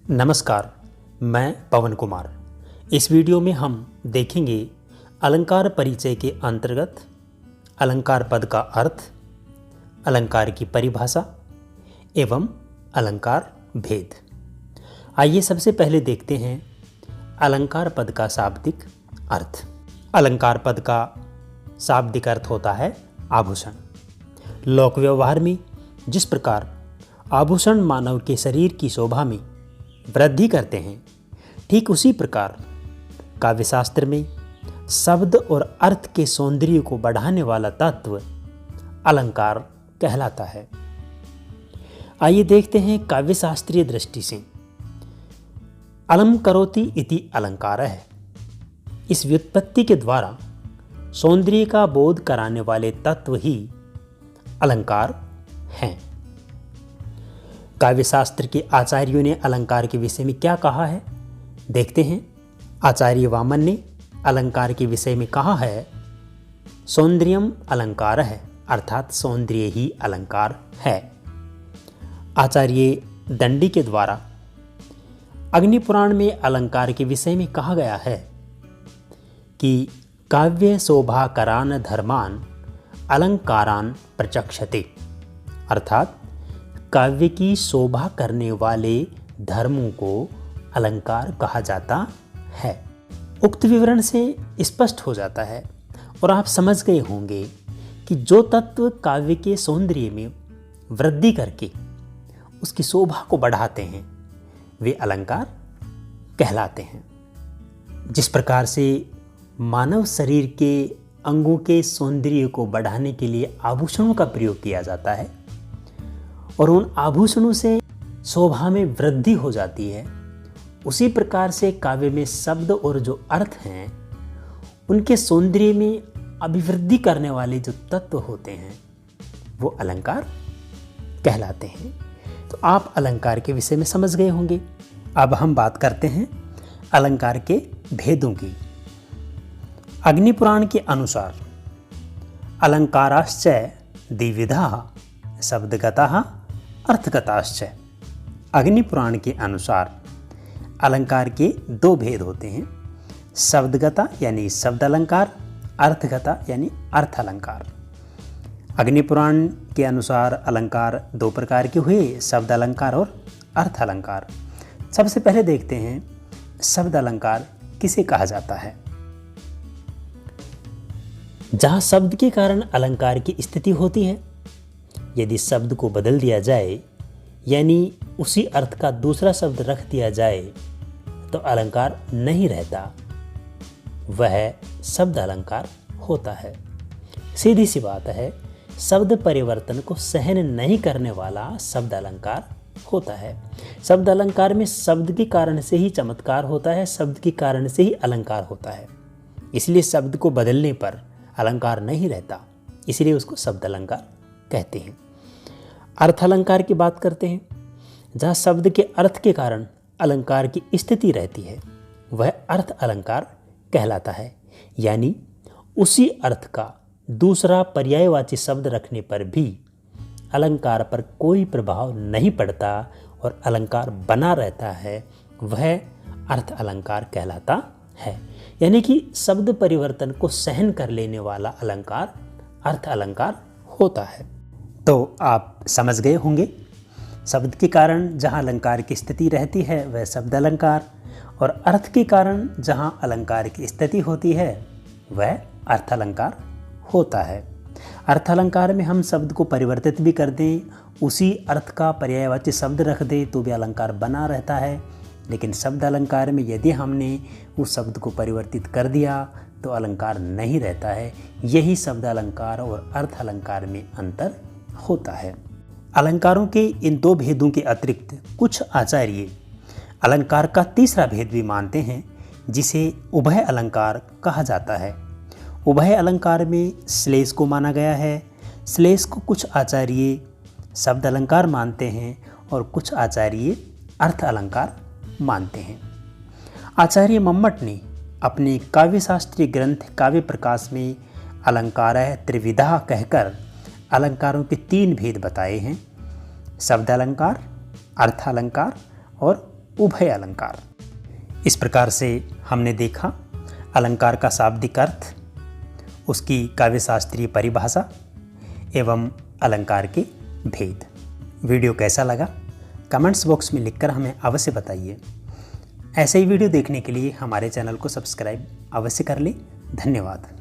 नमस्कार, मैं पवन कुमार। इस वीडियो में हम देखेंगे अलंकार परिचय के अंतर्गत अलंकार पद का अर्थ, अलंकार की परिभाषा एवं अलंकार भेद। आइए सबसे पहले देखते हैं अलंकार पद का शाब्दिक अर्थ। अलंकार पद का शाब्दिक अर्थ होता है आभूषण। लोक व्यवहार में जिस प्रकार आभूषण मानव के शरीर की शोभा में वृद्धि करते हैं, ठीक उसी प्रकार काव्यशास्त्र में शब्द और अर्थ के सौंदर्य को बढ़ाने वाला तत्व अलंकार कहलाता है। आइए देखते हैं काव्यशास्त्रीय दृष्टि से। अलम करोति इति अलंकार है। इस व्युत्पत्ति के द्वारा सौंदर्य का बोध कराने वाले तत्व ही अलंकार हैं। काव्यशास्त्र के आचार्यों ने अलंकार के विषय में क्या कहा है, देखते हैं। आचार्य वामन ने अलंकार के विषय में कहा है, सौंदर्यम अलंकार है, अर्थात सौंदर्य ही अलंकार है। आचार्य दंडी के द्वारा अग्निपुराण में अलंकार के विषय में कहा गया है कि काव्य शोभाकरान धर्मान अलंकारान प्रचक्षते, अर्थात काव्य की शोभा करने वाले धर्मों को अलंकार कहा जाता है। उक्त विवरण से स्पष्ट हो जाता है और आप समझ गए होंगे कि जो तत्व काव्य के सौंदर्य में वृद्धि करके उसकी शोभा को बढ़ाते हैं वे अलंकार कहलाते हैं। जिस प्रकार से मानव शरीर के अंगों के सौंदर्य को बढ़ाने के लिए आभूषणों का प्रयोग किया जाता है और उन आभूषणों से शोभा में वृद्धि हो जाती है, उसी प्रकार से काव्य में शब्द और जो अर्थ हैं उनके सौंदर्य में अभिवृद्धि करने वाले जो तत्व होते हैं वो अलंकार कहलाते हैं। तो आप अलंकार के विषय में समझ गए होंगे। अब हम बात करते हैं अलंकार के भेदों की। अग्निपुराण के अनुसार अलंकाराश्च द्विविधा शब्दगतः अर्थगताश्च। अग्निपुराण के अनुसार अलंकार के दो भेद होते हैं, शब्दगता यानी शब्द अलंकार, अर्थगता यानी अर्थ अलंकार। अग्निपुराण के अनुसार अलंकार दो प्रकार के हुए, शब्द अलंकार और अर्थ अलंकार। सबसे पहले देखते हैं शब्द अलंकार किसे कहा जाता है। जहां शब्द के कारण अलंकार की स्थिति होती है, यदि शब्द को बदल दिया जाए यानी उसी अर्थ का दूसरा शब्द रख दिया जाए तो अलंकार नहीं रहता, वह शब्द अलंकार होता है। सीधी सी बात है, शब्द परिवर्तन को सहन नहीं करने वाला शब्द अलंकार होता है। शब्द अलंकार में शब्द के कारण से ही चमत्कार होता है, शब्द के कारण से ही अलंकार होता है। इसलिए शब्द को बदलने पर अलंकार नहीं रहता, इसलिए उसको शब्द अलंकार कहते हैं। अर्थ अलंकार की बात करते हैं। जहाँ शब्द के अर्थ के कारण अलंकार की स्थिति रहती है वह अर्थ अलंकार कहलाता है, यानी उसी अर्थ का दूसरा पर्यायवाची शब्द रखने पर भी अलंकार पर कोई प्रभाव नहीं पड़ता और अलंकार बना रहता है, वह अर्थ अलंकार कहलाता है। यानी कि शब्द परिवर्तन को सहन कर लेने वाला अलंकार अर्थ अलंकार होता है। तो आप समझ गए होंगे, शब्द के कारण जहाँ अलंकार की स्थिति रहती है वह शब्द अलंकार, और अर्थ के कारण जहाँ अलंकार की स्थिति होती है वह अर्थ अलंकार होता है। अर्थ अलंकार में हम शब्द को परिवर्तित भी कर दें, उसी अर्थ का पर्यायवाची शब्द रख दें तो भी अलंकार बना रहता है। लेकिन शब्द अलंकार में यदि हमने उस शब्द को परिवर्तित कर दिया तो अलंकार नहीं रहता है। यही शब्द अलंकार और अर्थ अलंकार में अंतर होता है। अलंकारों के इन दो भेदों के अतिरिक्त कुछ आचार्य अलंकार का तीसरा भेद भी मानते हैं, जिसे उभय अलंकार कहा जाता है। उभय अलंकार में श्लेष को माना गया है। श्लेष को कुछ आचार्य शब्द अलंकार मानते हैं और कुछ आचार्य अर्थ अलंकार मानते हैं। आचार्य मम्मट ने अपने काव्यशास्त्रीय ग्रंथ काव्य प्रकाश में अलंकारः त्रिविधा कहकर अलंकारों के तीन भेद बताए हैं, शब्द अलंकार, अर्थ अलंकार और उभय अलंकार। इस प्रकार से हमने देखा अलंकार का शाब्दिक अर्थ, उसकी काव्यशास्त्रीय परिभाषा एवं अलंकार के भेद। वीडियो कैसा लगा कमेंट्स बॉक्स में लिखकर हमें अवश्य बताइए। ऐसे ही वीडियो देखने के लिए हमारे चैनल को सब्सक्राइब अवश्य कर लें। धन्यवाद।